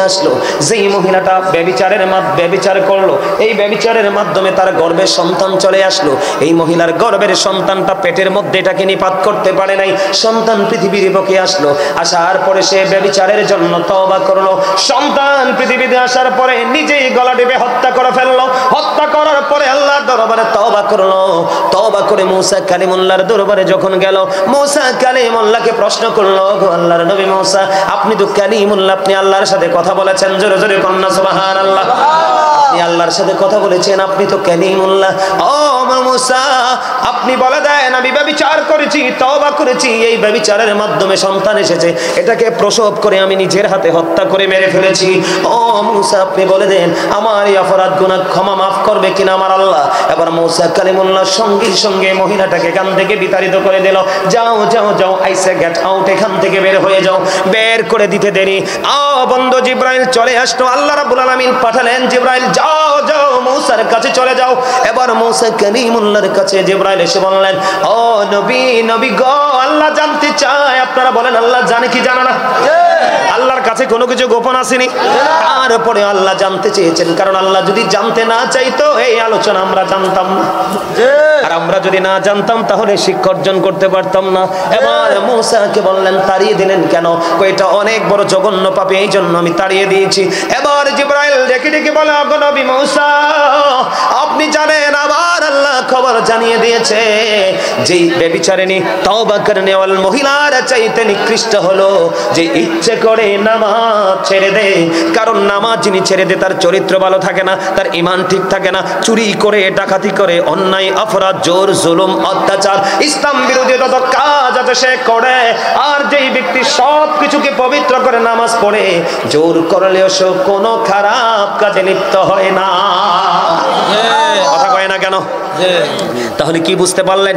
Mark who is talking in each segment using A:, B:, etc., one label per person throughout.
A: আসলো যেই মহিলাটা ব্যভিচার করলো, এই ব্যভিচারের মাধ্যমে তার গর্ভে সন্তান চলে আসলো। এই মহিলার গর্ভের সন্তানটা পেটের মধ্যে এটাকে নিপাত করতে পারে নাই, সন্তান পৃথিবীর বুকে আসলো। আসার পরে সে ব্যভিচারের জন্য তওবা করলো। সন্তান পৃথিবীতে আসার পরে নিজেই গলা টিপে হত্যা করে ফেললো। হত্যা করার পরে আল্লাহর দরবারে তওবা করলো। তওবা করে মুসা কালিমুল্লাহর দরবারে যখন গেল, মুসা কালিমুল্লাহকে প্রশ্ন করলো, গো আল্লাহর নবী মুসা, আপনি তো কালিমুল্লাহ, আপনি আল্লাহর সাথে কথা বলেছেন, জোরে জোরে কন্যা সুবহানাল্লাহ। আপনি আল্লাহর সাথে কথা বলেছেন, আপনি তো কালিমুল্লাহ। ও মুসা, আপনি বলে দেন আমি ব্যভিচার করেছি, তওবা করেছি, এই ব্যভিচারের মাধ্যমে সন্তান এসেছে, এটাকে প্রসব করে আমি নিজের হাতে হত্যা করে মেরে ফেলেছি। ও মুসা, আপনি বলে দেন আমার এই অপরাধ গুনাহ ক্ষমা মাফ করবে কিনা আমার আল্লাহ। এবার মুসা কালিমুল্লাহ সঙ্গে সঙ্গে মহিলাটাকে এখান থেকে বিতাড়িত করে দিল। যাও যাও যাও, আইসা গেট আউট, এখান থেকে বের হয়ে যাও। বের করে দিতে দেরি বন্ধু জিব্রাইল চলে আসলো। আল্লাহ রাব্বুল আলামিন পাঠালেন, জিব্রাইল যাও যাও মুসার কাছে চলে যাও। এবার মুসা কালিমুল্লাহর কাছে জিব্রাইল এসে বললেন, ও নবী গো, আল্লাহ জানতে চায়, আপনারা বলেন আল্লাহ জানে কি জানে না? আল্লাহর কাছে কোনো কিছু গোপন আসেনি। তারপরে আল্লাহ জানতে চেয়েছেন, কারণ আল্লাহ যদি জানতে না চাইতো এই আলোচনা আমরা জানতাম না, আর আমরা যদি না জানতাম তাহলে শিক্ষা অর্জন করতে পারতাম না। এবার মুসাকে বললেন, তাড়িয়ে দিলেন কেন? এটা অনেক বড় জঘন্য পাপী, এই জন্য আমি তাড়িয়ে দিয়েছি। এবার জিব্রাইল ডেকে ডেকে বলে, ওগো নবী মুসা, আপনি জানেন আমার আল্লাহ খবর জানিয়ে দিয়েছে যেই ব্যভিচারিণী তওবা করে নেওয়াল মহিলার চাইতে নিকৃষ্ট হলো যে ইচ্ছে করে নামাজ ছেড়ে দেয়। কারণ নামাজ যিনি ছেড়ে দেয় তার চরিত্র ভালো থাকে না, তার ঈমান ঠিক থাকে না, চুরি করে, ডাকাতি করে, অন্যায় অপরাধ, জোর জুলুম, অত্যাচার, ইসলাম বিরোধী যত কাজ আছে সে করে। আর যেই ব্যক্তি সব কিছুকে পবিত্র করে নামাজ পড়ে, জোর করলেও সে কোনো খারাপ কাজে লিপ্ত হয় না। কথা কয় না কেন? তাহলে কি বুঝতে পারলেন?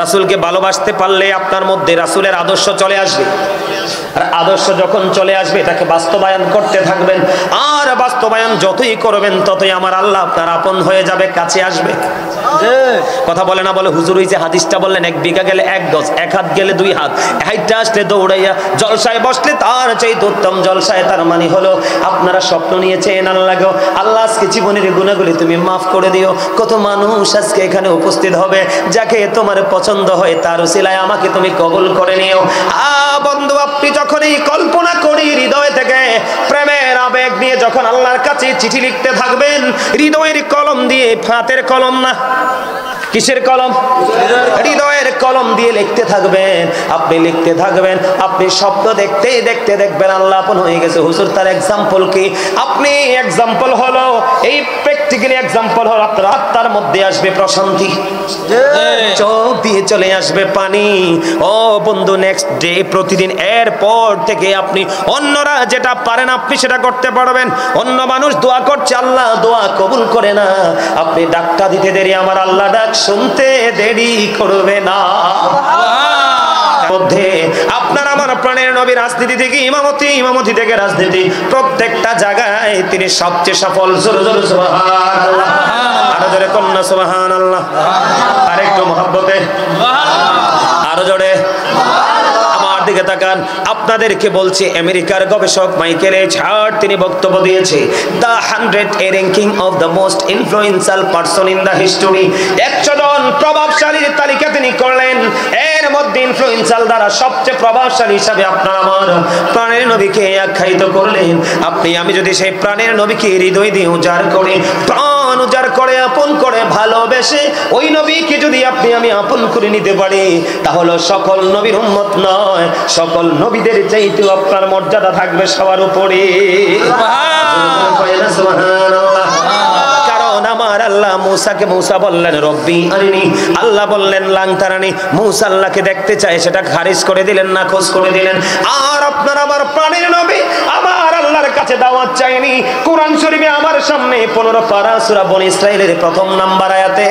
A: রাসূলকে ভালোবাসতে পারলে আপনার মধ্যে রাসূলের আদর্শ চলে আসবে। আর আদর্শ যখন চলে আসবে এটাকে বাস্তবায়ন করতে থাকবেন। আর বাস্তবায়ন যতই করবেন ততই আমার আল্লাহ আপনার আপন হয়ে যাবে, কাছে আসবে। কথা বলে না বলে হুজুর ওই যে হাদিসটা বললেন, 1 বিঘা গেলে 1 গজ, 1 হাত গেলে 2 হাত, হাইটটা আসলে দৌড়াইয়া জলসায় বসলে তার চাইতে উত্তম জলসায়। তার মানে হলো আপনারা স্বপ্ন নিয়েছেন আল্লাহ গো, আল্লাহ আজকে জীবনের গুনাহগুলি তুমি মাফ করে দিও। কত মানুষ আজকে এখানে উপস্থিত হবে, যাকে তোমার পছন্দ হয় তার উসিলায় আমাকে তুমি কবুল করে নিও। বন্ধু, আপনি যখন এই কল্পনা করি হৃদয় থেকে প্রেমের আবেগ নিয়ে যখন আল্লাহর কাছে চিঠি লিখতে থাকবেন, হৃদয়ের কলম দিয়ে, হাতের কলম না, কিসের কলম? হৃদয়ের কলম দিয়ে লিখতে থাকবেন। আপনি লিখতে থাকবেন, আপনি স্বপ্ন দেখতে দেখতে দেখবেন আল্লাহ আপন হয়ে গেছে। হুজুর তার এক্সাম্পল কি? আপনি এক্সাম্পল হলো, এই প্র্যাকটিক্যালি এক্সাম্পল হলো আপনার আত্মার মধ্যে আসবে প্রশান্তি, চোখ দিয়ে চলে আসবে পানি। ও বন্ধু, নেক্সট ডে প্রতিদিন এরপর থেকে আপনি অন্যরা যেটা পারেন আপনি সেটা করতে পারবেন। অন্য মানুষ দোয়া করছে, আল্লাহ দোয়া কবুল করে না। আপনি ডাক্কা দিতে দেরি, আমার আল্লাহ ডাক শুনতে দেরি করবে না। মধ্যে আপনার আমার প্রাণের নবী রাজনীতি থেকে ইমামতি, ইমামতি থেকে রাজনীতি, প্রত্যেকটা জায়গায় তিনি সবচেয়ে সফল। জোরে জোরে সুবহানাল্লাহ, আরো জোরে কন্যা সুবহানাল্লাহ, আরেকটু মহব্বতে, আরো জোরে। দিকে তাকান, আপনাদেরকে বলছি আমেরিকার গবেষক মাইকেল এইচ হার্ট তিনি বক্তব্য দিয়েছে, the 100 ranking of the most influential person in the history. 100 জন প্রভাবশালীর তালিকা তিনি করলেন, এর মধ্যে ইনফ্লুয়েন্সিয়াল দ্বারা সবচেয়ে প্রভাবশালী হিসাবে আপনার আমার প্রাণের নবীকে আখ্যায়িত করলেন। আপনি আমি যদি সেই প্রাণের নবীকে হৃদয় দিয়ে উজাড় করে, প্রাণ উজাড় করে, আপন করে, ভালোবেসে ওই নবীকে যদি আপনি আমি আপন করে নিতে পারি, তাহলে সকল নবীর উম্মত নয়, সকল নবীদের চাইতেও আপনার মর্যাদা থাকবে সবার উপরে। কারণ আমার আল্লাহ মুসাকে, মুসা বললেন রব্বি আরিনি, আল্লাহ বললেন লাংতারানি। মুসা আল্লাহকে দেখতে চায়, সেটা খারিজ করে দিলেন না, খোঁজ করে দিলেন। আর আপনার আমার প্রাণের নবী আমার আল্লাহর কাছে দাওয়াত চাইনি, কোরআন শরীফে আমার সামনে 15 পারা সূরা বনী ইসরাইলের প্রথম নাম্বার আয়াতে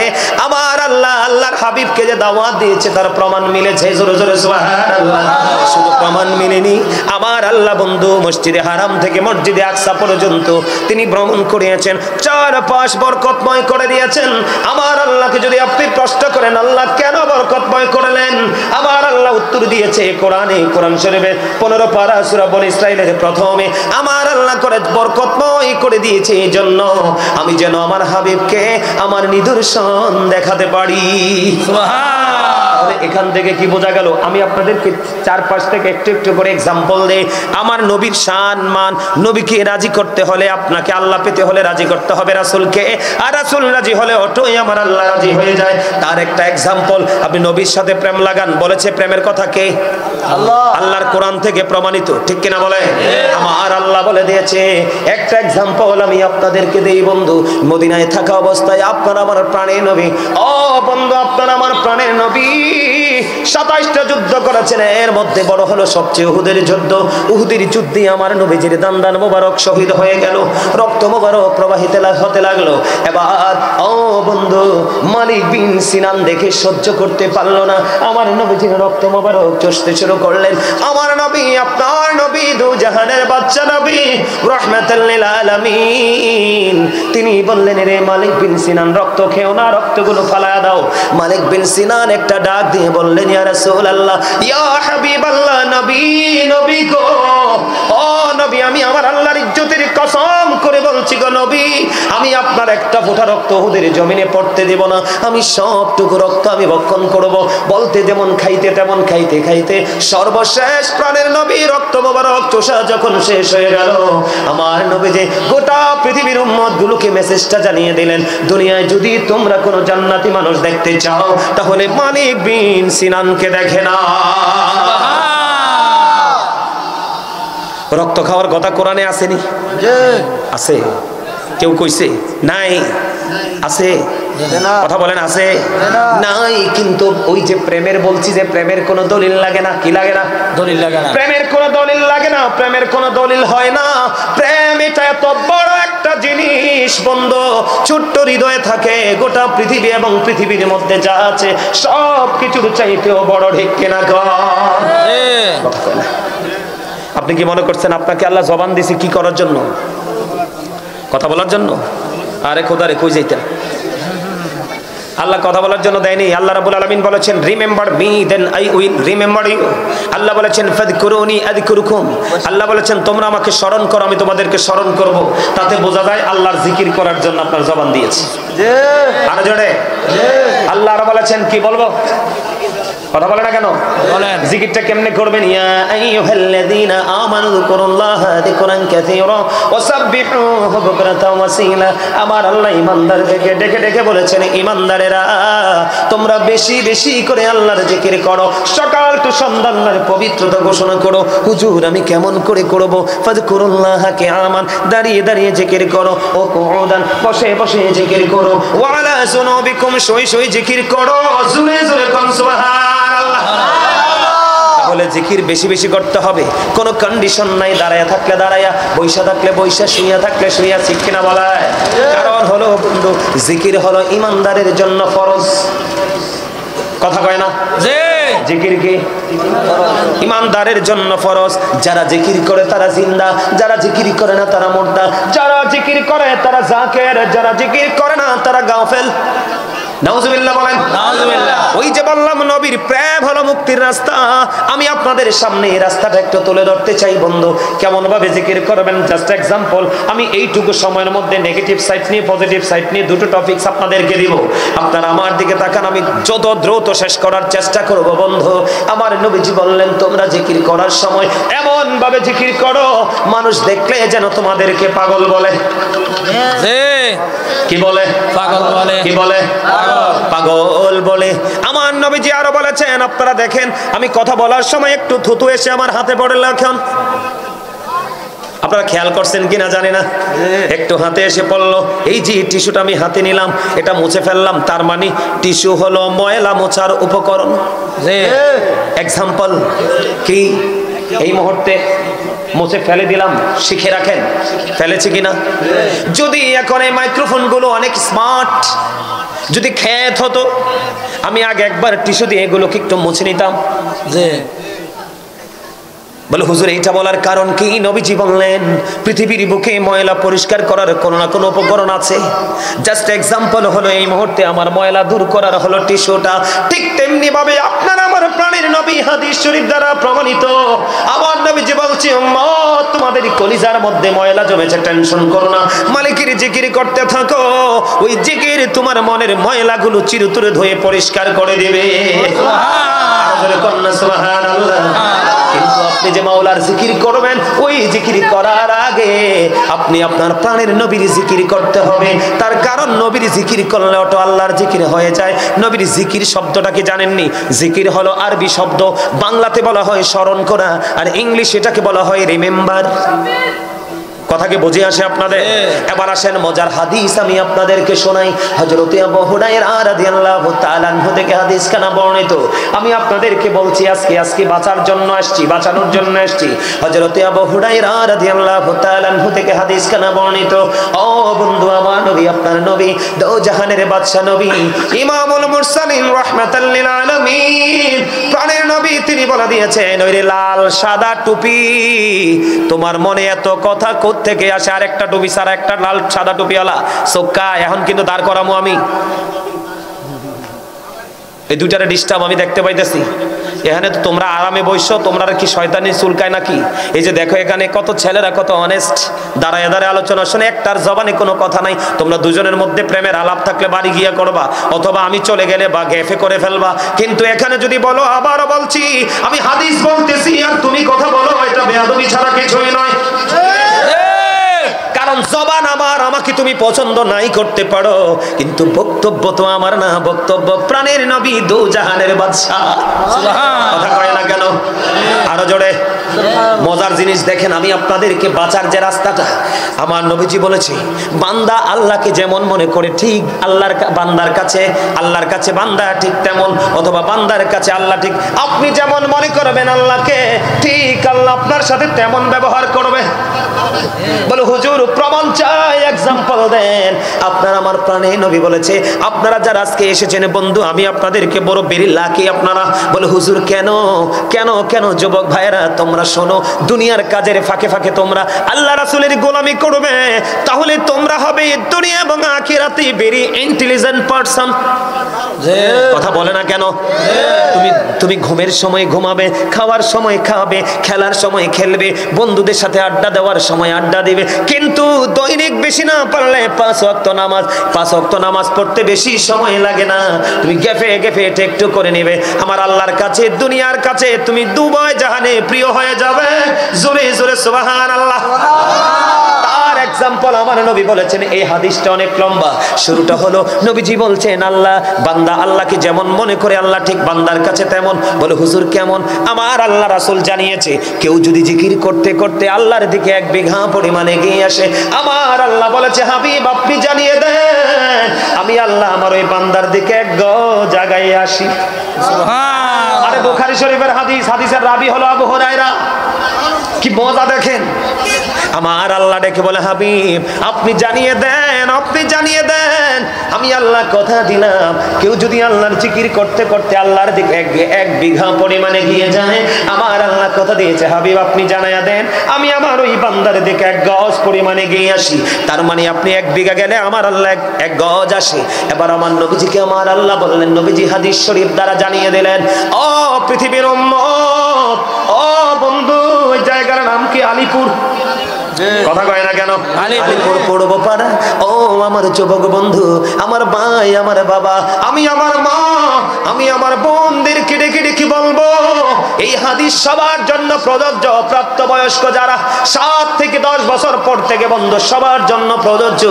A: আমার আল্লাহ আল্লাহর হাবিবকে যে দাওয়াত দিয়েছে তার প্রমাণ মিলেছে। জোরে জোরে সুবহানাল্লাহ। শুধু প্রমাণ মিলেনি, আমার আল্লাহ বন্ধু মসজিদে হারাম থেকে মসজিদে আকসা পর্যন্ত তিনি ভ্রমণ করিয়েছেন, চারপাশ বরকতময় করে দিয়েছেন। আমার আল্লাহকে যদি আপনি প্রশ্ন করেন আল্লাহ কেন বরকতময় করলেন, আমার আল্লাহ উত্তর দিয়েছে কোরআন শরীফে 15 পারা সূরা বনী ইসরাইলের প্রথমে আমার আল্লাহ করে বরকতময় করে দিয়েছে এই জন্য আমি যেন আমার হাবিবকে আমার নিদর্শন দেখাতে পারি। সুবহানাল্লাহ। এখান থেকে কি বোঝা গেল? আমি আপনাদেরকে চারপাশ থেকে একটু একটু করে এক্সাম্পল দেই। আমার নবীর শান মান, নবীকে রাজি করতে হলে আপনাকে আল্লাহ পেতে হলে রাজি করতে হবে রাসূলকে, আর রাসূল রাজি হলে অটোই আমার আল্লাহ রাজি হয়ে যায়। তার একটা এক্সাম্পল, আপনি নবীর সাথে প্রেম লাগান, বলেছে প্রেমের কথা কে? আল্লাহ। আল্লাহর কোরআন থেকে প্রমাণিত, ঠিক কিনা বলে? আমার আল্লাহ বলে দিয়েছে। একটা এক্সাম্পল আমি আপনাদেরকে দেই বন্ধু, মদিনায় থাকা অবস্থায় আপনার আমার প্রাণের নবী, ও বন্ধু আপনার আমার প্রাণের নবী 27টা যুদ্ধ করেছেন, এর মধ্যে বড় হলো সবচেয়ে উহুদের যুদ্ধ। উহুদের যুদ্ধে আমার নবীজির দান মোবারক শহীদ হয়ে গেল, রক্ত মোবারক প্রবাহিত হতে লাগলো। এবার ও বন্ধু মালিক বিন সিনান দেখে সহ্য করতে পারলো না, আমার নবীজির রক্ত মোবারক চষতে শুরু করলেন। আমার নবী আপনার নবী দু জাহানের বাদশা নবী রাহমাতুল লিল আলামিন, তিনি বললেন রে মালিক বিন সিনান রক্ত খেও না, রক্তগুলো ফালায়া দাও। মালিক বিন সিনান একটা ডাক দিয়ে বললেন ইয়া রাসূলুল্লাহ ইয়া হাবিবাল্লাহ, নবী গো, ও নবী আমি আমার আল্লাহর ইজ্জতের কসম করে বলছি গো নবী, আমি আপনার একটা ফোঁটা রক্ত উহুদের জমিনে পড়তে দেব না, আমি সবটুকু রক্ত আমি ভক্ষণ করব। বলতে যেমন খাইতে তেমন খাইতে খাইতে সর্বশেষ প্রাণের নবী রক্ত মোবারক চোষা যখন শেষ হয়ে গেল, আমার নবী যে গোটা পৃথিবীর উম্মত গুলোকে মেসেজটা জানিয়ে দিলেন, দুনিয়ায় যদি তোমরা কোনো জান্নাতি মানুষ দেখতে চাও তাহলে মালিক বিন সিনানকে দেখে না। রক্ত খাওয়ার কথা কোরআনে আসেনি? আছে। কেউ কইছে নাই? আছে? কথা বলেন আছে? নাই। কিন্তু ওই যে প্রেমের বলছি যে প্রেমের কোনো দলিল লাগে না, কি লাগে না? দলিল লাগে না। প্রেমের কোনো দলিল লাগে না, প্রেমের কোনো দলিল হয় না। প্রেম এটা এত বড় একটা জিনিস বন্ধু, ছোট্ট হৃদয়ে থাকে গোটা পৃথিবী এবং পৃথিবীর মধ্যে যা আছে সব কিছুর চাইতেও বড়, ঠিক কিনা? আপনি কি মনে করছেন আপনাকে আল্লাহ জবান দিয়েছে কি করার জন্য? কথা বলার জন্য? আরে খোদা রে, কই যাইতেন? আল্লাহ কথা বলার জন্য দেয়নি। আল্লাহ রাব্বুল আলামিন বলেছেন remember me then I will remember you. আল্লাহ বলেছেন ফাযকুরুনি আযকুরুকুম। আল্লাহ বলেছেন তোমরা আমাকে স্মরণ করো, আমি তোমাদেরকে স্মরণ করব। তাতে বোঝা যায় আল্লাহর জিকির করার জন্য আপনার জবান দিয়েছি। আর জোরে আল্লাহ আর বলেছেন কি বলবো? কথা বলে না কেন? বলেন জিকিরটা কেমনে করবেন? ইয়া আইয়ুহাল্লাযীনা আমানু যিকুরুল্লাহা যিকরান কাসীরা ওয়াসাব্বিহুহু বুকরাতাও ওয়াসীলা। আমার আল্লাহ ঈমানদারদেরকে ডেকে ডেকে বলেছেন, ঈমানদারেরা তোমরা বেশি বেশি করে আল্লাহর জিকির করো, সকাল টু সন্ধ্যা আল্লাহর পবিত্রতা ঘোষণা করো। হুজুর আমি কেমন করে করব? ফাযকুরুল্লাহা কিয়ামান, দাঁড়িয়ে দাঁড়িয়ে জিকির করো, ও কুউদান, বসে বসে জিকির করো, ওয়া আলা যুনুবিকুম, শুয়ে শুয়ে জিকির করো, জোরে জোরে কোন সুবহান। তাহলে জিকির বেশি বেশি করতে হবে, কোনো কন্ডিশন নাই। দাঁড়ায়া থাকলে দাঁড়ায়া, বৈশা থাকলে বৈশা, শুইয়া থাকলে শুইয়া, ঠিক কিনা বলায়? কারণ হলো বন্ধু জিকির হলো ইমানদারের জন্য ফরজ। কথা কয় না? জিকির কি ইমানদারের জন্য ফরজ। যারা জিকির করে তারা জিন্দা, যারা জিকির করে না তারা মুর্দা, যারা জিকির করে তারা জাকের, যারা জিকির করে না তারা গাফেল। নাউজুবিল্লাহ বলেন। নাউজুবিল্লাহ। ওই যে বললাম নবীর প্রেম হলো মুক্তির রাস্তা, আমি আপনাদের সামনে এই রাস্তাটা একটু তুলে ধরতে চাই বন্ধু। কেমন ভাবে জিকির করবেন জাস্ট এক্সাম্পল। আমি এইটুকু সময়ের মধ্যে নেগেটিভ সাইড নিয়ে পজিটিভ সাইড নিয়ে দুটো টপিকস আপনাদেরকে দিব। আপনারা আমার দিকে তাকান, আমি যত দ্রুত শেষ করার চেষ্টা করব বন্ধু। আমার নবীজি বললেন তোমরা জিকির করার সময় এমন ভাবে জিকির করো মানুষ দেখলে যেন তোমাদেরকে পাগল বলে। কি বলে? পাগল বলে। কি বলে? পাগল বলে। আমার নবীজি আরো বলেছেন, আপনারা দেখেন আমি কথা বলার সময় একটু থুতু এসে আমার হাতে পড়ে এখন, আপনারা খেয়াল করছেন কিনা জানি না, একটু হাতে এসে পড়লো। এই যে টিস্যুটা আমি হাতে নিলাম, এটা মুছে ফেললাম, তার মানে টিস্যু হলো ময়লা মোছার উপকরণ। এক্সাম্পল কি? এই মুহূর্তে মুছে ফেলে দিলাম, শিখে রাখেন ফেলেছি কিনা। যদি এখন এই মাইক্রোফোন গুলো অনেক স্মার্ট, যদি খেত হতো, আমি আগে একবার টিস্যু দিয়ে এগুলোকে একটু মুছে নিতাম। বলে হুজুর এইটা বলার কারণ কি? নবীজি বললেন পৃথিবীর বুকে ময়লা পরিষ্কার করার কোনো না কোনো উপকরণ আছে। জাস্ট এক্সাম্পল হলো এই মুহূর্তে আমার ময়লা দূর করার হলো টিস্যুটা। ঠিক তেমনি ভাবে আপনার আমার প্রাণের নবী হাদিস শরীফ দ্বারা প্রমাণিত। আমার নবীজি বলছে উম্মত তোমাদের কলিজার মধ্যে ময়লা জমেছে, টেনশন করো না, মালিকের জিকির করতে থাকো, ওই জিকির তোমার মনের ময়লাগুলো চিরতরে ধুয়ে পরিষ্কার করে দিবে। সুবহানাল্লাহ। কিন্তু আপনি যে মাওলার জিকির করবেন, ওই জিকির করার আগে আপনি আপনার প্রাণের নবীর জিকির করতে হবে। তার কারণ নবীর জিকির করলে অটো আল্লাহর জিকির হয়ে যায়। নবীর জিকির শব্দটা কি জানেননি? জিকির হলো আরবি শব্দ, বাংলাতে বলা হয় স্মরণ করা, আর ইংলিশ এটাকে বলা হয় রিমেম্বার। কথা কি বুঝে আসে আপনাদের? এবার আসেন মজার হাদিস আমি আপনাদেরকে শোনাই। হযরত আবু হুরায়রা রাদিয়াল্লাহু তাআলা আনহু থেকে হাদিস খানা বর্ণিত। আমি আপনাদেরকে বলছি আজকে বাঁচার জন্য আসছি, বাঁচানোর জন্য আসছি। হযরত আবু হুরায়রা রাদিয়াল্লাহু তাআলা আনহু থেকে হাদিস খানা বর্ণিত। ও বন্ধু, আমার নবী, আপনার নবী, দো জাহানের বাদশা নবী, ইমামুল মুরসালিন রাহমাতাল লিল আলামিন, প্রাণের নবী, তিনি বলে দিয়েছেন ওই লাল সাদা টুপি, তোমার মনে এত কথা থেকে আসে আরেকটা টুপি ছাড়া, একটা লাল সাদা টুপিওয়ালা সোক্কা, এখন কিন্তু দাঁড় করামো আমি। এই দুইটারে ডিস্টার্ব আমি দেখতে পাইতেছি। এখানে তো তোমরা আরামে বসছো, তোমরা কি শয়তানি চুলকায় নাকি? এই যে দেখো এখানে কত ছেলেরা কত অনেস্ট, দাঁড়ায় দাঁড়ায় আলোচনা শুনে, একটার জবানে কোনো কথা নাই। তোমরা দুজনের মধ্যে প্রেমের আলাপ থাকলে বাড়ি গিয়ে করবা, অথবা আমি চলে গেলে বা গেফে করে ফেলবা। কিন্তু এখানে যদি বলো, আবারও বলছি, আমি হাদিস বলতেছি আর তুমি কথা বলো, এটা বেয়াদবি ছাড়া কিছুই নয়। কারণ জবান আমার, আমাকে তুমি পছন্দ নাই করতে পারো, কিন্তু বক্তব্য তো আমার না, বক্তব্য প্রাণের নবী, দো জাহানের বাদশা। কথা কয় না কেন? আরো জোরে। মজার জিনিস দেখেন, আমি আপনাদেরকে বাঁচার যে রাস্তাটা, আমার নবীজি বলেছে বান্দা আল্লাহকে যেমন মনে করে ঠিক আল্লাহর বান্দার কাছে বান্দা ঠিক তেমন, অথবা বান্দার কাছে আল্লাহ ঠিক। আপনি যেমন মনে করবেন আল্লাহকে, ঠিক আল্লাহ আপনার সাথে তেমন ব্যবহার করবে। বলে হুজুর প্রমাণ চাই, এক্সাম্পল দেন। আপনার আমার প্রাণের নবী বলেছে, আপনারা যারা আজকে এসেছেন বন্ধু, আমি আপনাদেরকে বড় বেরি লাকি আপনারা। বলে হুজুর কেন কেন কেন? যুবক ভাইয়েরা তোমরা শোনো, দুনিয়ার কাজের ফাঁকে ফাঁকে তোমরা আল্লাহ রাসূলের গোলামি করবে, তাহলে তোমরা হবে দুনিয়া এবং আখিরাতে ভেরি ইন্টেলিজেন্ট পারসন। কথা বলে না কেন? তুমি ঘুমের সময় ঘুমাবে, খাওয়ার সময় খাবে, খেলার সময় খেলবে, বন্ধুদের সাথে আড্ডা দেওয়ার সময় আড্ডা দিবে, কিন্তু দৈনিক বেশি না পারলে 5 ওয়াক্ত নামাজ পড়তে বেশি সময় লাগে না। তুমি গেফে গেফে একটু করে নেবে, আমার আল্লাহর কাছে দুনিয়ার কাছে তুমি দুবাই জাহানে প্রিয় হয়ে যাবে। জোরে জোরে সুবহানাল্লাহ। তার এক্সাম্পল আমার নবী বলেছেন। এই হাদিসটা অনেক লম্বা। শুরুটা হলো নবীজি বলছেন আল্লাহ বান্দা আল্লাহকে যেমন মনে করে আল্লাহ ঠিক বান্দার কাছে তেমন। বলে হুজুর কেমন? আমার আল্লাহ রাসূল জানিয়েছে, কেউ যদি জিকির করতে করতে আল্লাহর দিকে 1 বিঘা পরিমাণে এগিয়ে আসে, আমার আল্লাহ বলেছে হাবিব আপনি জানিয়ে দেন, আমি আল্লাহ আমার ওই বান্দার দিকে 1 গজ জায়গায় আসি। সুবহান। আরে বুখারী শরীফের হাদিস, হাদিসের রাবি হলো আবু হুরায়রা। কি মজা দেখেন, আমার আল্লাহ ডেকে বলে হাবিব আপনি জানিয়ে দেন, আপনি জানিয়ে দেন, আমি আল্লাহ কথা দিলাম, কেউ যদি আল্লাহর জিকির করতে করতে আল্লাহর দিকে 1 বিঘা পরিমাণে গিয়ে যায়, আমার আল্লাহ কথা দিয়েছে হাবিব আপনি জানাইয়া দেন, আমি আমার ওই বান্দার দিকে 1 গজ পরিমাণে গিয়ে আসি। তার মানে আপনি 1 বিঘা গেলে আমার আল্লাহ 1 গজ আসে। এবার আমার নবীজিকে আমার আল্লাহ বললেন, নবীজি হাদিস শরীফ দ্বারা জানিয়ে দিলেন, ও পৃথিবীর উম্মত, ও বন্ধু, ওই জায়গার নাম কি? আলিপুর। কথা কয় না কেন? আলিপুর পড়বো পাড়া। ও আমার যুবক বন্ধু, আমার ভাই, আমার বাবা, আমি আমার মা, আমি আমার বোনদেরকে ডেকে ডেকে বলবো, এই হাদিস সবার জন্য প্রযোজ্য। প্রাপ্তবয়স্ক যারা 7 থেকে 10 বছর পর থেকে বন্ধু, সবার জন্য প্রযোজ্য।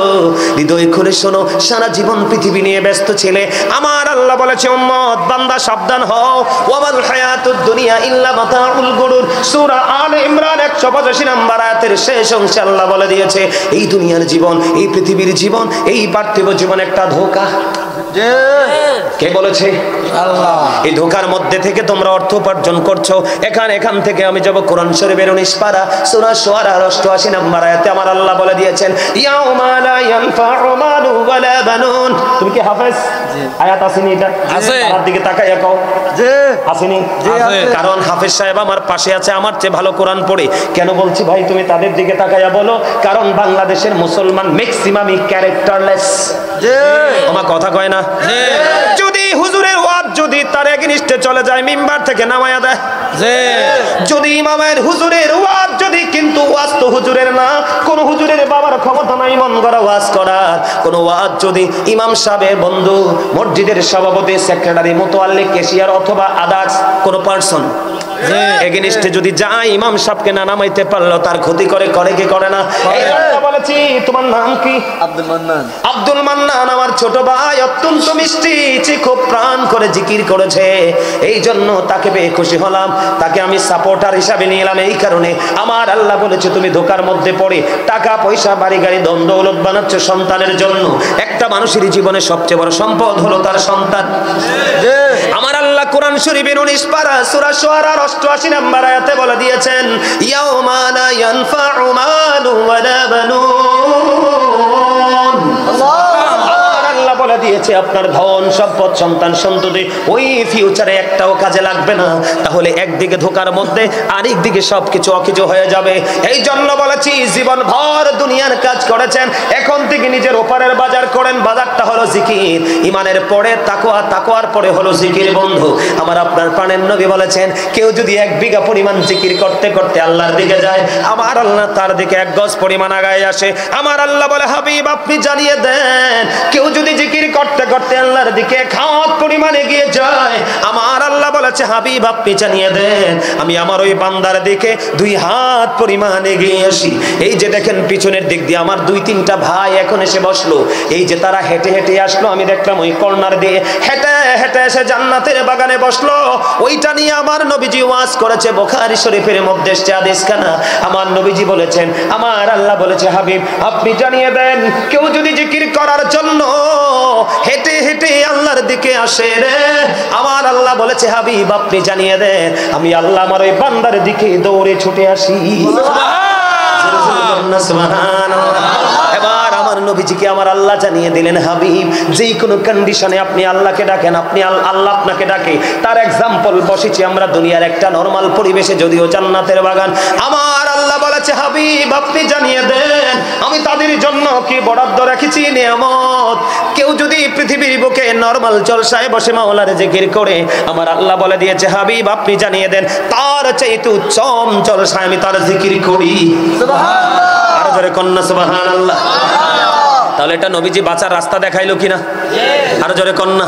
A: হৃদয় খুলে শোনো, সারা জীবন পৃথিবী নিয়ে ব্যস্ত ছিলে, আমার আল্লাহ বলেছে উম্মত বান্দা সাবধান হও, ওয়াল হায়াতুদ দুনিয়া ইল্লা মাতাউল গুরুর। সূরা আলে ইমরান 185 নম্বর আয়াতের শেষ অংশে আল্লাহ বলে দিয়েছে, এই দুনিয়ার জীবন, এই পৃথিবীর জীবন, এই পার্থিব জীবন একটা ধোঁকা। কে বলেছে? আল্লাহ। এই ধোকার মধ্যে থেকে তোমরা অর্থ উপার্জন করছো। এখান থেকে আমি যাব কোরআন শরীফের 19 পারা সূরা শুআরা 88 নম্বর আয়াতে আমার আল্লাহ বলে দিয়েছেন, ইয়াউমা লা ইয়ানফাউ মালু ওয়ালা বানুন। তুমি কি হাফেজ? আয়াত আসেনি এটা? আছে। তার দিকে তাকাইয়া কও। জি। আসেনি? জি আছে। কারণ হাফেজ সাহেব আমার পাশে আছে, আমার চেয়ে ভালো কোরআন পড়ে। কেন বলছি ভাই তুমি তাদের দিকে তাকাইয়া বলো? কারণ বাংলাদেশের মুসলমান ম্যাক্সিমামই ক্যারেক্টারলেস। জি। আমার কথা কয় না? জি। যদি হুজুরের ওয়াজ যদি তার এগেইনস্টে চলে যায় মিম্বার থেকে নামায়া দেয়। জি। যদি ইমামের হুজুরের ওয়াজ যদি, কিন্তু ওয়াজ তো হুজুরের না, কোন হুজুরের বাবার ক্ষমতা নাই মন গড়া ওয়াজ করার। কোন ওয়াজ যদি ইমাম সাহেবের বন্ধু, মসজিদের সভাপতি, সেক্রেটারি, মুতাল্লিক, ক্যাশিয়ার অথবা আদার্স কোন পারসন এগেইনস্টে যদি যায়, ইমাম সাহেবকে না নামাইতে পারলো তার ক্ষতি করে কি করে না? এই কথা বলেছি। তোমার নাম কি? আব্দুল মান্নান। আব্দুল মান্নান আমার ছোট ভাই, অত্যন্ত মিষ্টি, খুব প্রাণ করে জিকির করেছে। এই জন্য তাকে পেয়ে খুশি হলাম, তাকে আমি সাপোর্টার হিসাবে নিয়ে এলাম। এই কারণে আমার আল্লাহ বলেছে তুমি ধোকার মধ্যে পড়ে টাকা পয়সা বাড়ি গাড়ি ধন দৌলত বানাচ্ছ সন্তানের জন্য। একটা মানুষের জীবনে সবচেয়ে বড় সম্পদ হলো তার সন্তান। আমার আল্লাহ কোরআন শরীফের 19 পারা সূরা শুআরা 88 নম্বর আয়াতে বলে দিয়েছেন, ইয়াউমা লা ইয়ানফাউ মালু ওয়ালা বানুন। আল্লাহ বলে দিয়েছে আপনার ধন সম্পদ সন্তান সন্ততি ওই ফিউচারে একটাও কাজে লাগবে না। তাহলে একদিকে ধোকার মধ্যে, আরেক দিকে সবকিছু অকিছু হয়ে যাবে। এই জন্য বলেছি জীবন ভর দুনিয়ার কাজ করেছেন, এখন থেকে নিজের ওপারের বাজার করেন। বাজারটা হলো জিকির। ইমানের পরে তাকওয়া, তাকওয়ার পরে হলো জিকির। বন্ধু আমার আপনার প্রাণের নবী বলেছেন, কেউ যদি 1 বিঘা পরিমাণ জিকির করতে করতে আল্লাহর দিকে যায়, আমার আল্লাহ তার দিকে 1 গজ পরিমাণ আগায় আসে। আমার আল্লাহ বলে, হাবিব আপনি জানিয়ে দেন, কেউ যদি জিকির করতে করতে আল্লাহর দিকে 1 হাত পরিমাণ এগিয়ে যায়, আমার আল্লাহ বলেছে হাবিব আপনি জানিয়ে দেন, আমি আমার ওই বান্দার দিকে 2 হাত পরিমাণ এগিয়ে আসি। এই যে দেখেন পিছনের দিক দিয়ে আমার 2-3টা ভাই এখন এসে বসলো। এই যে তারা হেঁটে হেঁটে আসলো, আমি দেখলাম ওই কর্নার দিয়ে হেঁটে হেঁটে এসে জান্নাতের বাগানে বসলো। ওইটা নিয়ে আমার নবীজি ওয়াজ করেছে, বুখারী শরীফের মধ্যে এসেছে হাদিসখানা। আমার নবীজি বলেছেন, আমার আল্লাহ বলেছে হাবিব আপনি জানিয়ে দেন, কেউ যদি জিকির করার জন্য হেঁটে হেঁটে আল্লাহর দিকে আসে রে, আমার আল্লাহ বলেছে হাবিব আপনি জানিয়ে দেন, আমি আল্লাহ আমার ওই বান্দার দিকে দৌড়ে ছুটে আসি। এবার আমার নবীজিকে আমার আল্লাহ জানিয়ে দিলেন, হাবিব যে কোনো কন্ডিশনে আপনি আল্লাহকে ডাকেন, আপনি আল্লাহ আপনাকে ডাকে। তার এক্সাম্পল বসেছি আমরা দুনিয়ার একটা নরমাল পরিবেশে, যদিও জান্নাতের বাগান। আমার আল্লাহ বলেছে হাবিব আপনি জানিয়ে দেন, আমি তাদের জন্য কি বরাদ্দ রেখেছি নিয়ামত। কেউ যদি পৃথিবীর বুকে নরমাল জলসায় বসে মাওলার জিকির করে, আমার আল্লাহ বলে দিয়েছে হাবিব আপনি জানিয়ে দেন, তার চাইতে উচ্চম জলসায় আমি তার জিকির করি। সুবহানাল্লাহ। আর জোরে কন্না সুবহানাল্লাহ। তাহলে এটা নবীজি বাঁচার রাস্তা দেখাইলো কিনা? আর জোরে কন্না।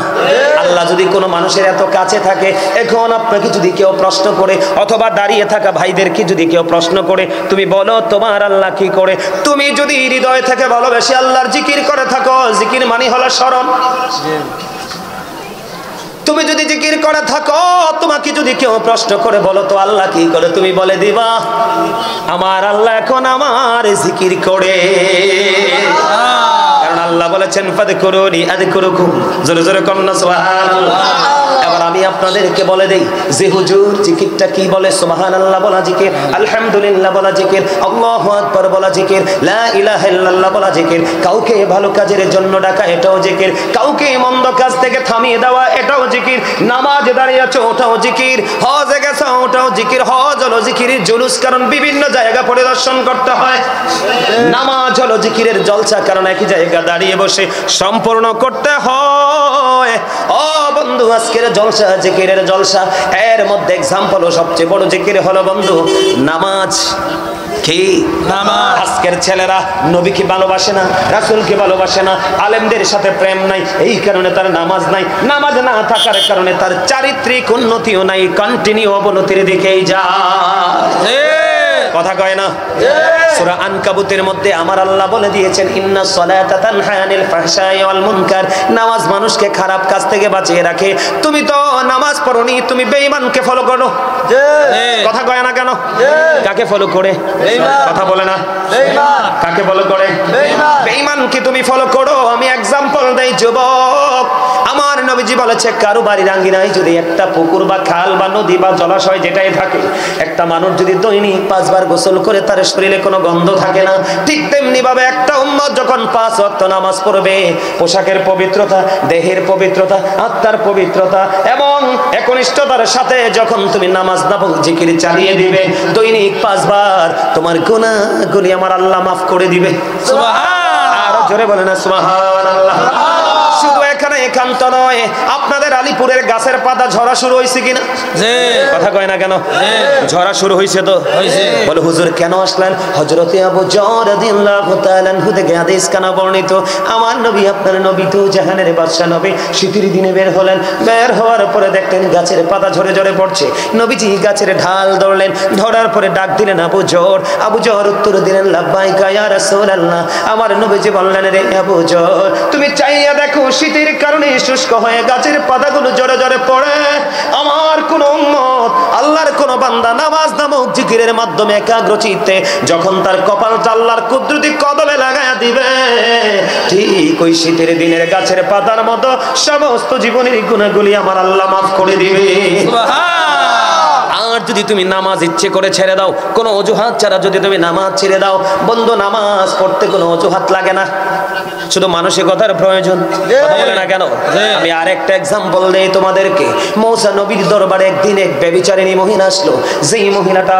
A: আল্লাহ যদি কোনো মানুষের এত কাছে থাকে, এখন আপনাকে যদি কেউ প্রশ্ন করে, অথবা দাঁড়িয়ে থাকা ভাইদেরকে যদি কেউ প্রশ্ন করে, তুমি বলো তোমার আল্লাহ কি করে, তুমি যদি হৃদয় থেকে ভালোবেসে আল্লাহর জিকির করে থাকো, জিকির মানে হলো স্মরণ। তুমি যদি জিকির করে থাকো, তোমাকে যদি কেউ প্রশ্ন করে বলো তো আল্লাহ কি করে, তুমি বলে দিবা আমার আল্লাহ এখন আমার জিকির করে। কারণ আল্লাহ বলেছেন ফাযকুরুনি আযকুরুকুম। জোরে জোরে কন্না সুবহানাল্লাহ। এবার আমি আপনাদেরকে বলে দেই যে হুজুর জিকিরটা কি বলে। সুবহানাল্লাহ বলা জিকির, আলহামদুলিল্লাহ বলা জিকির, আল্লাহু আকবার বলা জিকির, লা ইলাহা ইল্লাল্লাহ বলা জিকির। কাউকে ভালো কাজের জন্য ডাকা এটাও জিকির, কাউকে মন্দ কাজ থেকে থামিয়ে দেওয়া এটাও জিকির, নামাজ দাঁড়িয়েছো ওটাও জিকির, হজে গেছো ওটাও জিকির। হজ হলো জিকিরের জুলুস, কারণ বিভিন্ন জায়গা পরিদর্শন করতে হয়। নামাজ হলো জিকিরের জলসা, কারণ একই জায়গা দাঁড়িয়ে বসে সম্পূর্ণ করতে হয়। ও বন্ধু আজকের জলসা জিকিরের জলসা, এর মধ্যে এক্সাম্পল সবচেয়ে বড় জিকির হলো বন্ধু নামাজ। কি নামাজ? আজকের ছেলেরা নবীকে ভালোবাসে না, রাসূলকে ভালোবাসে না, আলেমদের সাথে প্রেম নাই, এই কারণে তার নামাজ নাই। নামাজ না থাকার কারণে তার চারিত্রিক উন্নতিও নাই, কন্টিনিউ অবনতির দিকেই যায়। কথা কয় না? সূরা আনকাবুতের মধ্যে আমার আল্লাহ বলে দিয়েছেন, ইন্নাস সালাতা তানহা আনিল ফাহশাই ওয়াল মুনকার। নামাজ মানুষকে খারাপ কাজ থেকে বাঁচিয়ে রাখে। তুমি তো নামাজ পড়োনি, তুমি বেঈমানকে ফলো করো। কথা কয় না কেন? কাকে ফলো করে? কথা বলে না। কাকে ফলো করে? বেঈমানকে তুমি ফলো করো। আমি এক্সাম্পল দেই যুবক, নবীজি বলেছে কারো বাড়ির আঙ্গিনায় যদি একটা পুকুর বা খাল বা নদী বা জলাশয় যেটাই থাকে, একটা মানুষ যদি দৈনিক 5 বার গোসল করে তার শরীরে কোনো গন্ধ থাকে না, ঠিক তেমনি ভাবে একটা উম্মত যখন 5 ওয়াক্ত নামাজ পড়বে, পোশাকের পবিত্রতা, দেহের পবিত্রতা, আত্মার পবিত্রতা এবং একনিষ্ঠতার সাথে যখন তুমি নামাজ নামক জিকির চালিয়ে দিবে দৈনিক 5 বার, তোমার গুনাহগুলি আমার আল্লাহ মাফ করে দিবে। সুবহানাল্লাহ। আরো জোরে বলেন না সুবহানাল্লাহ। শুধু এখানে একান্ত নয়, আপনাদের আলিপুরের গাছের পাতা ঝরা শুরু হয়েছে কিনা? কথা কয় না কেন? ঝরা শুরু হয়েছে তো। বলে হুজুর কেন আসলেন? হযরতে আবু যর রাদিয়াল্লাহু তাআলা আনহু থেকে হাদিস কানা বর্ণিত, আমার নবী আপনার নবী তো জাহানের বাদশা নবী শীতের দিনে বের হলেন, বের হওয়ার পরে দেখলেন গাছের পাতা ঝরে ঝরে পড়ছে। নবীজি গাছের ঢাল ধরলেন, ধরার পরে ডাক দিলেন আবু যর। আবু যর উত্তর দিলেন লাব্বাইকা ইয়া রাসূলুল্লাহ। আমার নবীজি বললেন রে আবু যর, তুমি চাইয়া দেখো শীতের কারণে শুষ্ক হয়ে গাছের পাতাগুলো জড়ে জড়ে পড়ে, আমার কোন উম্মত আল্লাহর কোন বান্দা নামাজ নামক জিকিরের মাধ্যমে একাগ্র চিত্তে যখন তার কপালটা আল্লাহর কুদরতি কদমে লাগায়া দিবে, ঠিক ওই শীতের দিনের গাছের পাতার মতো সমস্ত জীবনের গুনাহগুলি আমার আল্লাহ মাফ করে দিবে। আর যদি তুমি নামাজ ইচ্ছে করে ছেড়ে দাও, কোনো অজুহাত ছাড়া যদি তুমি নামাজ ছেড়ে দাও, বন্ধু নামাজ পড়তে কোনো অজুহাত লাগে না, শুধু মানসিকতার প্রয়োজন। কথা বলে না কেন? আমি আরেকটা এক্সাম্পল দেই তোমাদেরকে। মূসা নবীর দরবারে একদিন এক ব্যভিচারিণী মহিলা আসলো। যেই মহিলাটা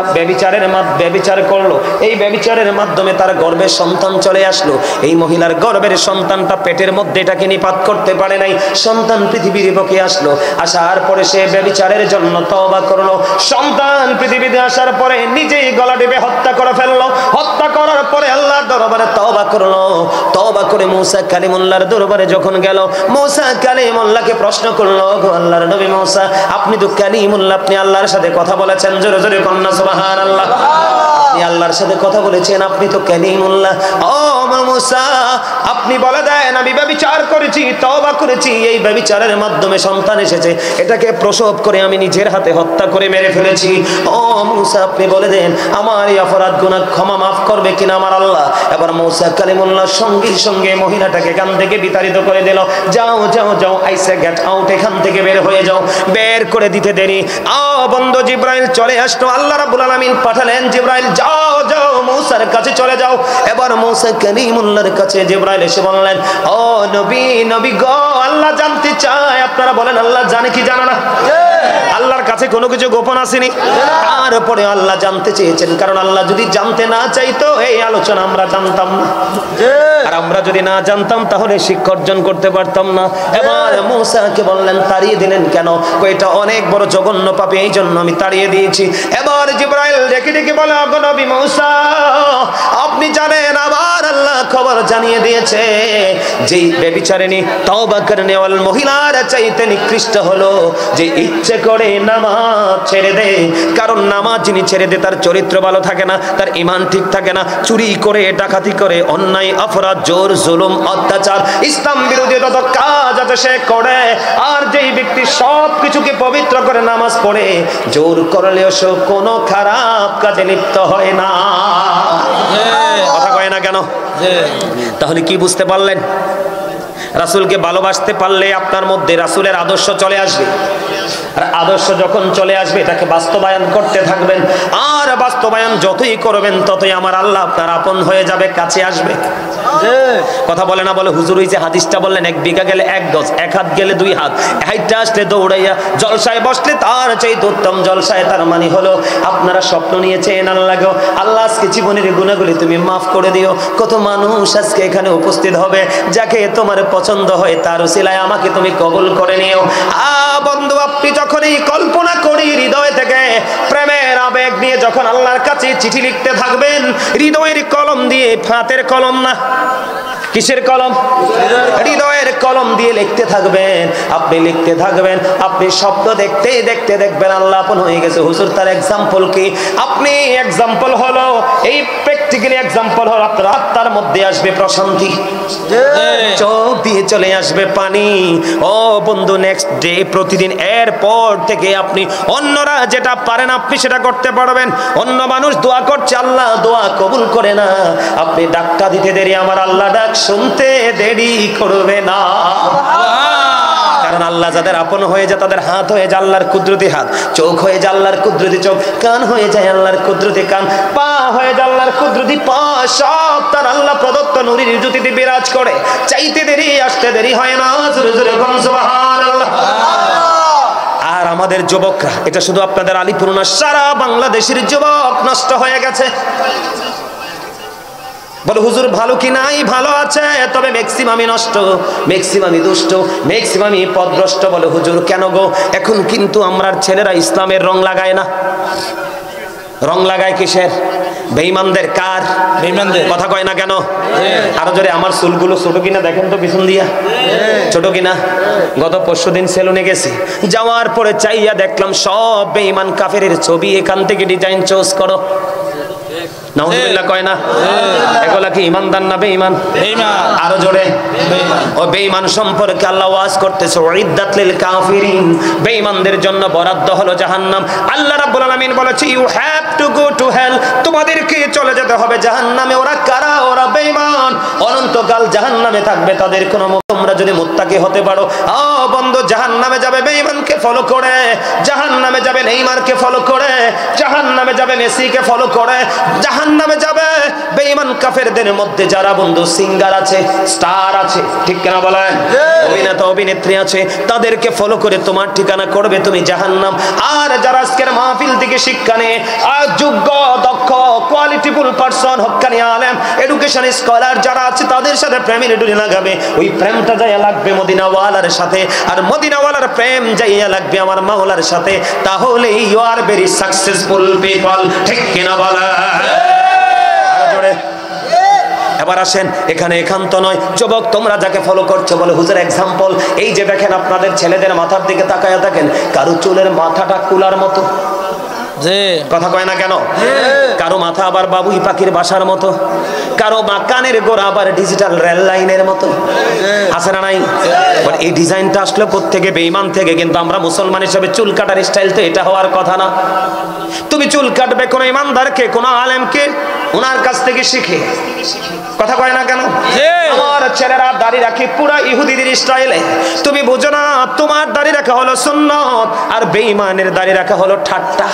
A: ব্যভিচার করলো, এই ব্যভিচারের মাধ্যমে তার গর্ভে সন্তান চলে আসলো। এই মহিলার গর্ভের সন্তানটা পেটের মধ্যে এটাকে নিপাত করতে পারে নাই, সন্তান পৃথিবীর বুকে আসলো। আসার পরে সে ব্যভিচারের জন্য তওবা করলো। সন্তান পৃথিবীতে আসার পরে নিজেই গলা টিপে হত্যা করে ফেললো। হত্যা করার পরে আল্লাহর দরবারে তওবা করলো। তওবা করে মূসা কালিমুল্লাহর দরবারে যখন গেল, মূসা কালিমুল্লাহকে প্রশ্ন করলো, গো আল্লাহর নবী মূসা, আপনি তো কালিমুল্লাহ, আপনি আল্লাহর সাথে কথা বলেছেন, জোরে জোরে কন্যা সুবহানাল্লাহ। আপনি আল্লাহর সাথে কথা বলেছেন, আপনি তো কালিমুল্লাহ। ও মূসা, আপনি বলে দেন আমি ব্যভিচার করেছি, তওবা করেছি, এই ব্যভিচারের মাধ্যমে সন্তান এসেছে, এটাকে প্রসব করে আমি নিজের হাতে হত্যা করে মেরে ফেলেছি। ও মূসা, আপনি বলে দেন আমার এই অপরাধ গুনাহ ক্ষমা মাফ করবে কিনা আমার আল্লাহ। এবার মূসা কালিমুল্লাহ সঙ্গে সঙ্গে মহিলাটাকে এখান থেকে বিতাড়িত করে দিল। যাও যাও যাও, আইসা গেট আউট, এখান থেকে বের হয়ে যাও। বের করে দিতে দেরি বন্ধু জিব্রাইল চলে আসলো। আল্লাহ রাব্বুল আলামিন পাঠালেন, জিব্রাইল যাও যাও মূসার কাছে চলে যাও। এবার মূসা কালিমুল্লাহর কাছে জিব্রাইল এসে বললেন, ও নবী গো, আল্লাহ জানতে চায়, আপনারা বলেন আল্লাহ জানে কি জানে না? আল্লাহর কাছে কোনো কিছু গোপন আসেনি। তারপরে আল্লাহ জানতে চেয়েছেন, কারণ আল্লাহ যদি জানতে না চাইতো এই আলোচনা আমরা জানতাম না, আর আমরা যদি না জানতাম তাহলে শিক্ষা অর্জন করতে পারতাম না। এবার মূসাকে বললেন, তাড়িয়ে দিলেন কেন? এটা অনেক বড় জঘন্য পাপী, এই জন্য আমি তাড়িয়ে দিয়েছি। এবার জিবরাইল ডেকে ডেকে বলে, গো নবী মূসা, আপনি জানেন আমার আল্লাহ খবর জানিয়ে দিয়েছে যেই ব্যভিচারিণী তওবা করনে ওয়াল মহিলার চাইতে নিকৃষ্ট হলো যে ইচ্ছে করে নামাজ ছেড়ে দেয়। কারণ নামাজ যিনি ছেড়ে দেয় তার চরিত্র ভালো থাকে না, তার ঈমান ঠিক থাকে না, চুরি করে, ডাকাতি করে, অন্যায় অপরাধ, জোর জুলুম, অত্যাচার, ইসলাম বিরোধী যত কাজ আছে সে করে। আর যেই ব্যক্তি সব কিছুকে পবিত্র করে নামাজ পড়ে, জোর করলেও সে কোনো খারাপ কাজে লিপ্ত হয় না। কথা কয় না কেন? তাহলে কি বুঝতে পারলেন? রাসূলকে ভালোবাসতে পারলে আপনার মধ্যে রাসূলের আদর্শ চলে আসবে। আর আদর্শ যখন চলে আসবে এটাকে বাস্তবায়ন করতে থাকবেন। আর বাস্তবায়ন যতই করবেন ততই আমার আল্লাহ আপনার আপন হয়ে যাবে, কাছে আসবে। কথা বলে না বলে হুজুর ওই যে হাদিসটা বললেন, 1 বিঘা গেলে 1 গজ, 1 হাত গেলে 2 হাত, হাইটটা আসলে দৌড়াইয়া, জলসায় বসলে তার চাইতে উত্তম জলসায়। তার মানে হলো আপনারা স্বপ্ন নিয়েছেন আল্লাহ গো, আল্লাহ আজকে জীবনের গুনাহগুলি তুমি মাফ করে দিও। কত মানুষ আজকে এখানে উপস্থিত হবে, যাকে তোমার পছন্দ হয় তার উসিলায় আমাকে তুমি কবুল করে নিও। বন্ধু, আপনি যখন এই কল্পনা করি হৃদয় থেকে প্রেমের আবেগ নিয়ে যখন আল্লাহর কাছে চিঠি লিখতে থাকবেন, হৃদয়ের কলম দিয়ে, হাতের কলম না, কিসের কলম? হৃদয়ের কলম দিয়ে লিখতে থাকবেন। আপনি লিখতে থাকবেন, আপনি শব্দ দেখতে দেখতে দেখবেন আল্লাহ আপন হয়ে গেছে। হুজুর তার এক্সাম্পল কি? আপনি এক্সাম্পল হলো, এই প্র্যাকটিক্যালি এক্সাম্পল হলো আপনার আত্মার মধ্যে আসবে প্রশান্তি, চোখ দিয়ে চলে আসবে পানি। ও বন্ধু, নেক্সট ডে প্রতিদিন এরপর থেকে আপনি অন্যরা যেটা পারেন আপনি সেটা করতে পারবেন। অন্য মানুষ দোয়া করছে, আল্লাহ দোয়া কবুল করে না। আপনি ডাক্তার দিতে দেরি, আমার আল্লাহ ডাক শুনতে দেরি করবে না। কারণ আল্লাহ যাদের আপন হয়ে যায় তাদের হাত হয়ে যায় আল্লাহর কুদরতি হাত, চোখ হয়ে যায় আল্লাহর কুদরতি চোখ, কান হয়ে যায় আল্লাহর কুদরতি কান, পা হয়ে যায় আল্লাহর কুদরতি পা, সব তার আল্লাহ প্রদত্ত নূরের জ্যোতিতে বিরাজ করে। চাইতে দেরি আসতে দেরি হয় না, জোরে জোরে বলুন সুবহানাল্লাহ। আর আমাদের যুবকরা, এটা শুধু আপনাদের আলিপুর না, সারা বাংলাদেশের যুবক নষ্ট হয়ে গেছে। বলে হুজুর ভালো কি নাই, ভালো আছে, তবে ম্যাক্সিমামই নষ্ট, ম্যাক্সিমামই দুষ্ট, ম্যাক্সিমামই পথভ্রষ্ট। বলে হুজুর কেন গো? এখন কিন্তু আমরা ছেলেরা ইসলামের রং লাগায় না। রং লাগায় কিসের? বেঈমানদের। কার? বেঈমানদের। কথা কয় না কেন? আরো জোরে। আমার চুলগুলো ছোট কিনা দেখেন তো পিছন দিয়া, ছোট কিনা? গত পরশুদিন সেলুনে গেছি, যাওয়ার পরে চাইয়া দেখলাম সব বেঈমান কাফেরের ছবি, এখান থেকে ডিজাইন চয়েস করো। নাউজুবিল্লাহ কয় না? এগুলা কি ইমানদার না বেঈমান? বেঈমান। আরো জোরে। ও বেঈমান সম্পর্কে আল্লাহ ওয়াজ করতেছে, উইদ্দাত লিল কাফিরিন, বেঈমানদের জন্য বরাদ্দ হলো জাহান্নাম। আল্লাহ রাব্বুল আলামিন বলেছে you have to go to hell, তোমাদেরকে চলে যেতে হবে জাহান্নামে। ওরা কারা? ওরা বেঈমান, অনন্তকাল জাহান্নামে থাকবে। তাদের কোনো, তোমরা যদি মুত্তাকি হতে পারো, ও বন্ধু, জাহান্নামে যাবে বেঈমানকে ফলো করে, জাহান্নামে যাবে নেইমারকে ফলো করে, জাহান্নামে যাবে মেসিকে ফলো করে, জাহান্নামে যাবে বেঈমান কাফেরদের মধ্যে যারা বন্ধু সিঙ্গার আছে, স্টার আছে, ঠিক কিনা বলেন? অভিনেতা অভিনেত্রী আছে, তাদেরকে ফলো করে তোমার ঠিকানা করবে তুমি জাহান্নাম। আর যারা আজকের মাহফিল থেকে শিক্ষা নিয়ে আর যোগ্য, দক্ষ, কোয়ালিটিফুল পারসন, হক্কানি আলেম, এডুকেশন স্কলার যারা আছে, তাদের সাথে প্রেমের ডুরি লাগাবে। ওই প্রেমটা যাইয়া লাগবে মদিনাওয়ালার সাথে, আর মদিনাওয়ালার প্রেম যাইয়া লাগবে আমার মাওলার সাথে। তাহলে you are very successful people, ঠিক কিনা বলেন? এবার আসেন, এখানে একান্ত নয়, যুবক তোমরা যাকে ফলো করছো, বলে হুজুর এক্সাম্পল, এই যে দেখেন আপনাদের ছেলেদের মাথার দিকে তাকায়া দেখেন, কারো চুলের মাথাটা কুলার মতো, কথা কয় না কেন? কারো মাথা আবার বাবুই পাখির বাসার মতো, কারো বা কানের গোড়া আবার ডিজিটাল রেল লাইনের মতো, আছে না নাই? এই ডিজাইনটা আসলে প্রত্যেকে বেঈমান থেকে, কিন্তু আমরা মুসলমান হিসেবে চুল কাটার স্টাইল তো এটা হওয়ার কথা না। তুমি চুল কাটবে কোনো ইমানদারকে, কোনো আলেমকে, ওনার কাছ থেকে শিখে, কথা কয় না কেন? আমার ছেলেরা দাড়ি রাখে পুরা ইহুদিদের স্টাইলে, তুমি বুঝো না তোমার দাড়ি রাখা হলো সুন্নত, আর বেঈমানের দাড়ি রাখা হলো ঠাট্টা।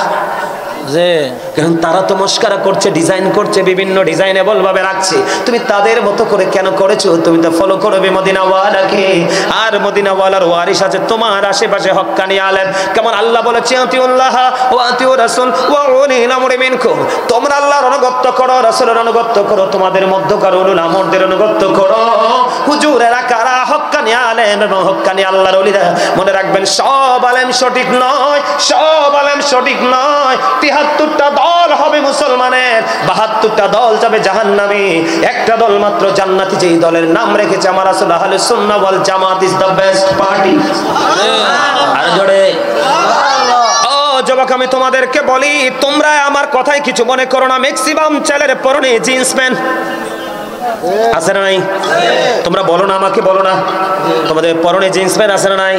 A: কারণ তারা তো মস্কারা করছে, ডিজাইন করছে, বিভিন্ন ডিজাইনেবল ভাবে রাখছে, তুমি তাদের মতো করে কেন করেছো? তুমি তো ফলো করবে মদিনাওয়ালাকে, আর মদিনাওয়ালার ওয়ারিস আছে তোমার আশেপাশে হক্কানি আলেম। কেমন আল্লাহ বলেছে আতিউল্লাহ ওয়া আতিউর রাসূল ওয়া উলিল আমরি মিনকুম, তোমরা আল্লাহর অনুগত করো, রাসূলের অনুগত করো, তোমাদের মধ্যকার উলুল আমরদের অনুগত করো। হুজুরেরা কারা? হক্কানি আলেম এবং হক্কানি আল্লাহর ওলিরা। মনে রাখবেন, সব আলেম সঠিক নয়, সব আলেম সঠিক নয়। ৭৩টা দল হবে মুসলমানের, ৭২টা দল যাবে জাহান্নামে, একটা দল মাত্র জান্নাতি, যেই দলের নাম রেখেছে আমার রাসূল আহলুস সুন্নাহ ওয়াল জামাত ইজ দ্য বেস্ট পার্টি। আর জোরে ও যুবক, আমি তোমাদেরকে বলি, তোমরা আমার কথায় কিছু মনে করো না, ম্যাক্সিমাম ছেলের পরনে জিন্স প্যান্ট আছে না নাই? তোমরা বলো না, আমাকে বলো না, তোমাদের পরনে জিন্স প্যান্ট আছে না নাই?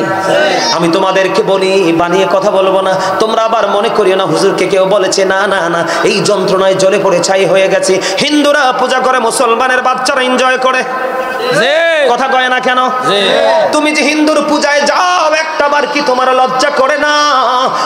A: আমি তোমাদেরকে বলি, বানিয়ে কথা বলবো না, তোমরা আবার মনে করিও না হুজুরকে কেউ বলেছে। না না না, এই যন্ত্রণায় জ্বলে পড়ে ছাই হয়ে গেছে। হিন্দুরা পূজা করে, মুসলমানের বাচ্চারা এনজয় করে, কথা কয় না কেন? তুমি যে হিন্দুর পূজায় যাও, একটা বার কি তোমার লজ্জা করে না?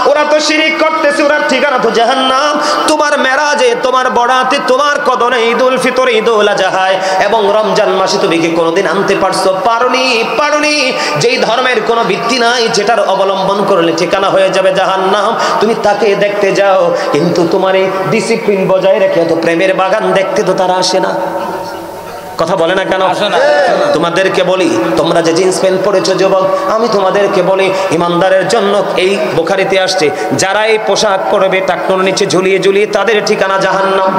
A: ওরা তো শিরিক করতেছে, ওরা ঠিকানা তো জাহান্নাম। তোমার মেরাজে, তোমার বড়াতে, তোমার কদমে, ঈদুল ফিতর, ঈদুল আজহায় এবং রমজান মাসে তুমি কি কোনোদিন আনতে পারছো? পারোনি, পারোনি। যেই ধর্মের কোনো ভিত্তি নাই, যেটার অবলম্বন করলে ঠিকানা হয়ে যাবে জাহান্নাম, তুমি তাকে দেখতে যাও, কিন্তু তোমার এই ডিসিপ্লিন বজায় রেখে তো প্রেমের বাগান দেখতে তো তারা আসে না। কথা বলে না কেন? তোমাদেরকে বলি, তোমরা যে জিন্স প্যান্ট পরেছো যুবক, আমি তোমাদেরকে বলি, ইমানদারের জন্য এই বুখারীতে আসছে, যারা এই পোশাক পরবে টাকনোর নিচে ঝুলিয়ে ঝুলিয়ে, তাদের ঠিকানা জাহান্নাম।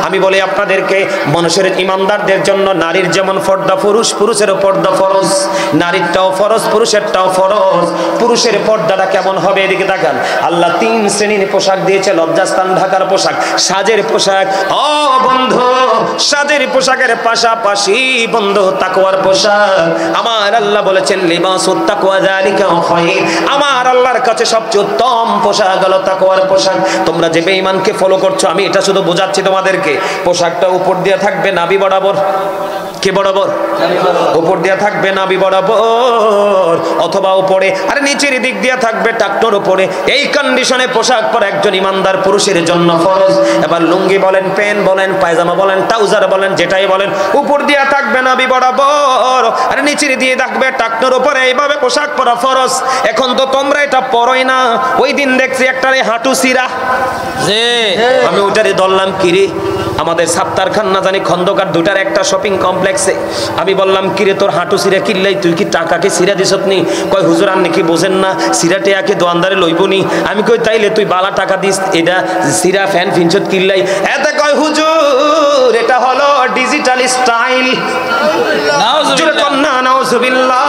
A: আমি বলি আপনাদেরকে, মানুষের ইমানদারদের জন্য নারীর যেমন পর্দা পুরুষ, পুরুষেরও পর্দা ফরজ, নারীরটাও ফরজ, পুরুষেরটাও ফরজ। পুরুষের পর্দাটা কেমন হবে? এদিকে তাকান। আল্লাহ 3 শ্রেণীর পোশাক দিয়েছে, লজ্জাস্থান ঢাকার পোশাক, সাজের পোশাক। ও বন্ধু, সাজের পোশাকের পাশাপাশি বন্ধু তাকওয়ার পোশাক। আমার আল্লাহ বলেছেন লিবাসুত তাকওয়া যালিকা খায়র, আমার আল্লাহর কাছে সবচেয়ে উত্তম পোশাক হলো তাকওয়ার পোশাক। তোমরা যে বেঈমানকে ফলো করছো, আমি এটা শুধু বোঝাচ্ছি তোমাদেরকে, পোশাকটা উপর দিয়ে থাকবে নাভি বরাবর, কে বরাবর? উপর দিয়া থাকবে নাভি বরাবর, অথবা উপরে আর নিচের দিক দিয়া থাকবে টাকনোর উপরে। এই কন্ডিশনে পোশাক পরা একজন ইমানদার পুরুষের জন্য ফরজ। এবার লুঙ্গি বলেন, প্যান্ট বলেন, পায়জামা বলেন, ট্রাউজার বলেন, যেটাই বলেন, উপর দিয়া থাকবে নাভি বরাবর আর নিচের দিয়ে থাকবে টাকনোর উপরে। এইভাবে পোশাক পরা ফরজ। এখন তো তোমরা এটা পরোই না। ওই দিন দেখছি একটা হাঁটু সিরা, আমি ওটারে ধরলাম, কিরে আমাদের সাত্তার খান না জানি খন্দকার দুটার একটা শপিং কমপ্লেক্সে। আমি বললাম, কিরে তোর হাঁটু সিরা কিনলাই, তুই কি টাকাকে সিরা দিছত নি? কয় হুজুর আপনি কি বোঝেন না, সিরাটে আকে দোয়ানদারে লইব নি। আমি কই তাইলে তুই বালা টাকা দিস, এটা সিরা ফ্যান ফিনছত কিনলাই। এতে কয় হুজুর এটা হলো ডিজিটাল স্টাইল। নাউজুবিল্লাহ।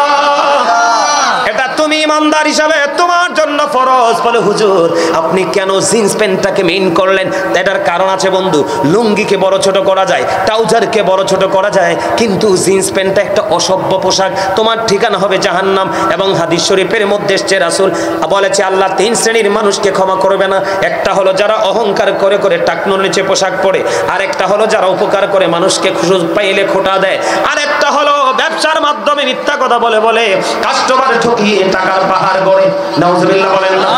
A: এটা তুমি ইমানদার হিসাবে তোমার জন্য ফরজ। বলে হুজুর আপনি কেন জিন্স প্যান্টটাকে মেইন করলেন? এটার কারণ আছে বন্ধু। লুঙ্গিকে বড় ছোট করা যায়, ট্রাউজারকে বড় ছোট করা যায়, কিন্তু জিন্স প্যান্টটা একটা অসভ্য পোশাক, তোমার ঠিকানা হবে জাহান্নাম। এবং হাদিস শরীফের মধ্যে এসেছে, রাসূল বলেছে আল্লাহ 3 শ্রেণীর মানুষকে ক্ষমা করবে না। একটা হলো যারা অহংকার করে করে টাকনোর নিচে পোশাক পরে, আর একটা হলো যারা উপকার করে মানুষকে সুযোগ পাইলে খোটা দেয়, আর একটা হলো ব্যবসার মাধ্যমে মিথ্যা কথা বলে বলে কাস্টমার ঠকিয়ে টাকার পাহাড় গড়ে। নাউজুবিল্লাহ বলেন না,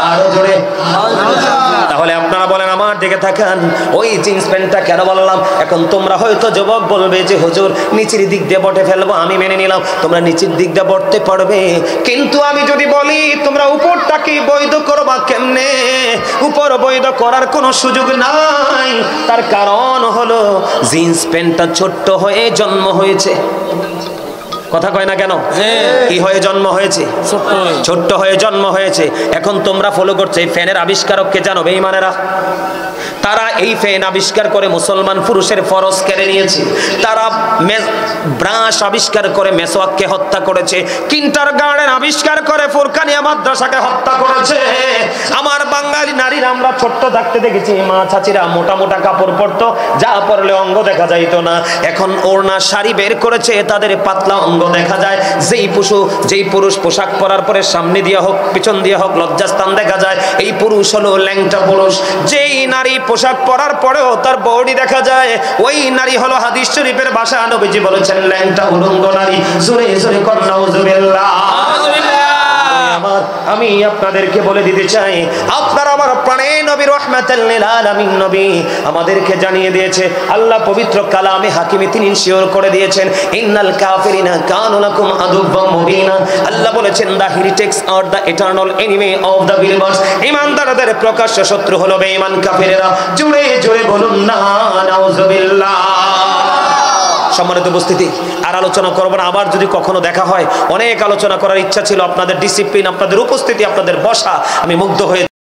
A: আরো জোরে। তাহলে আপনারা বলেন, আমার দিকে তাকান, ওই জিন্স প্যান্টটা কেন বললাম? এখন তোমরা হয়তো যুবক বলবে যে হুজুর নিচের দিক দিয়ে বটে ফেলবো, আমি মেনে নিলাম তোমরা নিচের দিক দিয়ে বটতে পারবে, কিন্তু আমি যদি বলি তোমরা উপরটাকে বৈধ করবা কেমনে? উপর বৈধ করার কোনো সুযোগ নাই। তার কারণ হলো জিন্স প্যান্টটা ছোট্ট হয়ে জন্ম হয়েছে। কথা কয় না কেন? কি হয়ে জন্ম হয়েছে? ছোট্ট হয়ে জন্ম হয়েছে। এখন তোমরা ফলো করছো এই ফ্যানের আবিষ্কারককে জানো? বেঈমানেরা। তারা এই ফ্যান আবিষ্কার করে মুসলমান পুরুষের ফরজ কেড়ে নিয়েছে। তারা ব্রাশ আবিষ্কার করে মেসওয়াককে হত্যা করেছে। কিন্ডারগার্টেন আবিষ্কার করে ফুরকানিয়া মাদ্রাসাকে হত্যা করেছে। আমার বাঙালি নারীরা আমরা ছোট্ট থাকতে দেখেছি মা চাচিরা মোটা মোটা কাপড় পরতো, যা পরলে অঙ্গ দেখা যাইতো না। এখন ওড়না শাড়ি বের করেছে, তাদের পাতলা অঙ্গ দেখা যায়। যেই পুরুষ পোশাক পরার পরে সামনে দিয়ে হোক পিছন দিয়ে হোক লজ্জাস্থান দেখা যায়, এই পুরুষ হলো ল্যাংটা পুরুষ। যেই নারী পোশাক পরার পরেও তার বডি দেখা যায়, ওই নারী হলো হাদিস শরীফের ভাষা নবীজি বলেছেন ল্যাংটা উলঙ্গ নারী। জোরে জোরে কর নাউজুবিল্লাহ। আমি আপনাদেরকে বলে দিতে চাই, আপনার আমার প্রাণের নবী রাহমাতাল লিল আলামিন নবী আমাদেরকে জানিয়ে দিয়েছে, আল্লাহ পবিত্র কালামে হাকিমে তিনি শিওর করে দিয়েছেন, ইন্নাল কাফিরিনা কানু লাকুম আদুওয়াম মুবিনা। আল্লাহ বলেছেন the heretics are the eternal enemy of the believers. ঈমানদারদের প্রকাশ্য শত্রু হলো বেঈমান কাফিরেরা। জোরে জোরে বলুন না নাউজুবিল্লাহ। সম্মানিত উপস্থিতি, আর আলোচনা করবো না। আবার যদি কখনো দেখা হয়, অনেক আলোচনা করার ইচ্ছা ছিল। আপনাদের ডিসিপ্লিন, আপনাদের উপস্থিতি, আপনাদের বসা, আমি মুগ্ধ হয়ে